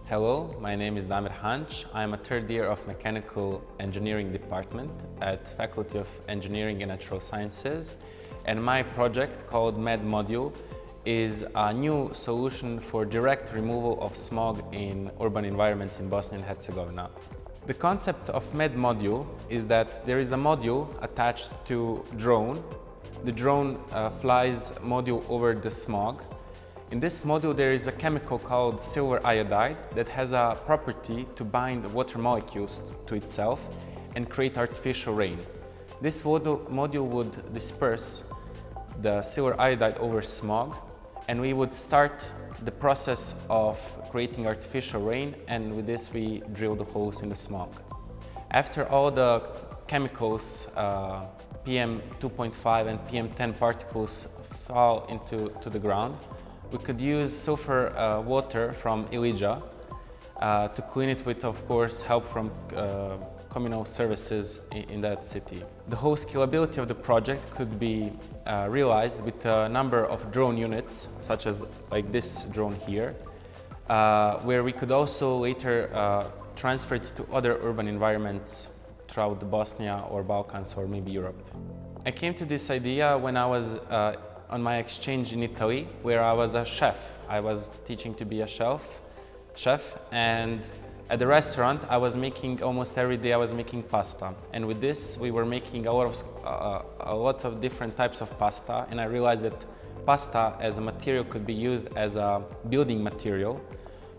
Hello, my name is Damir Hanić. I'm a third year of Mechanical Engineering department at Faculty of Engineering and Natural Sciences, and my project called MED Module is a new solution for direct removal of smog in urban environments in Bosnia and Herzegovina. The concept of MED Module is that there is a module attached to drone. The drone flies module over the smog. In this module there is a chemical called silver iodide that has a property to bind water molecules to itself and create artificial rain. This module would disperse the silver iodide over smog, and we would start the process of creating artificial rain, and with this we drill the holes in the smog. After all the chemicals, PM 2.5 and PM 10 particles fall into the ground, we could use sulfur water from Ilija to clean it with, of course, help from communal services in that city. The whole scalability of the project could be realized with a number of drone units, such as like this drone here, where we could also later transfer it to other urban environments throughout Bosnia or Balkans or maybe Europe. I came to this idea when I was on my exchange in Italy, where I was a chef. I was teaching to be a chef, and at the restaurant I was making almost every day pasta. And with this we were making a lot of different types of pasta, and I realized that pasta as a material could be used as a building material.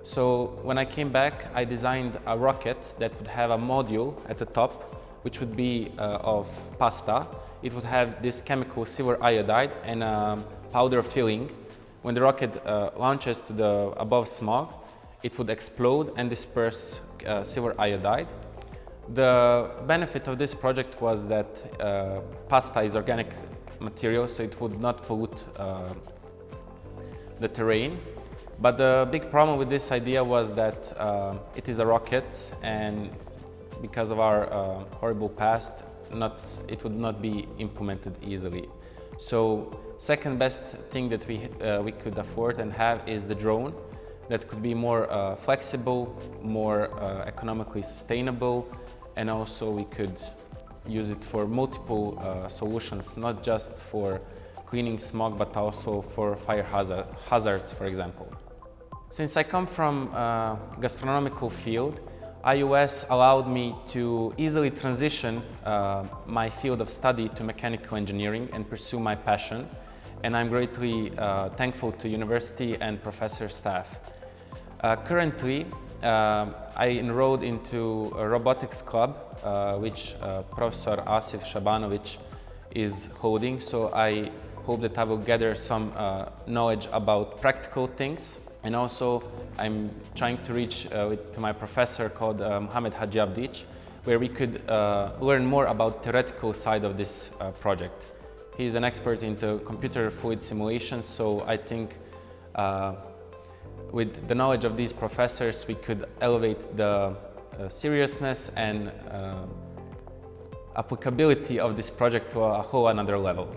So when I came back, I designed a rocket that would have a module at the top, which would be of pasta. It would have this chemical silver iodide and a powder filling. When the rocket launches to the above smog, it would explode and disperse silver iodide. The benefit of this project was that pasta is organic material, so it would not pollute the terrain. But the big problem with this idea was that it is a rocket, and because of our horrible past, it would not be implemented easily. So second best thing that we could afford and have is the drone, that could be more flexible, more economically sustainable, and also we could use it for multiple solutions, not just for cleaning smog, but also for fire hazards, for example. Since I come from a gastronomical field, IUS allowed me to easily transition my field of study to mechanical engineering and pursue my passion, and I'm greatly thankful to university and professor staff. Currently, I enrolled into a robotics club, which Professor Asif Shabanovic is holding, so I hope that I will gather some knowledge about practical things. And also, I'm trying to reach to my professor called Mohamed Haji Abdić, where we could learn more about the theoretical side of this project. He's an expert into computer fluid simulations, so I think with the knowledge of these professors, we could elevate the seriousness and applicability of this project to a whole another level.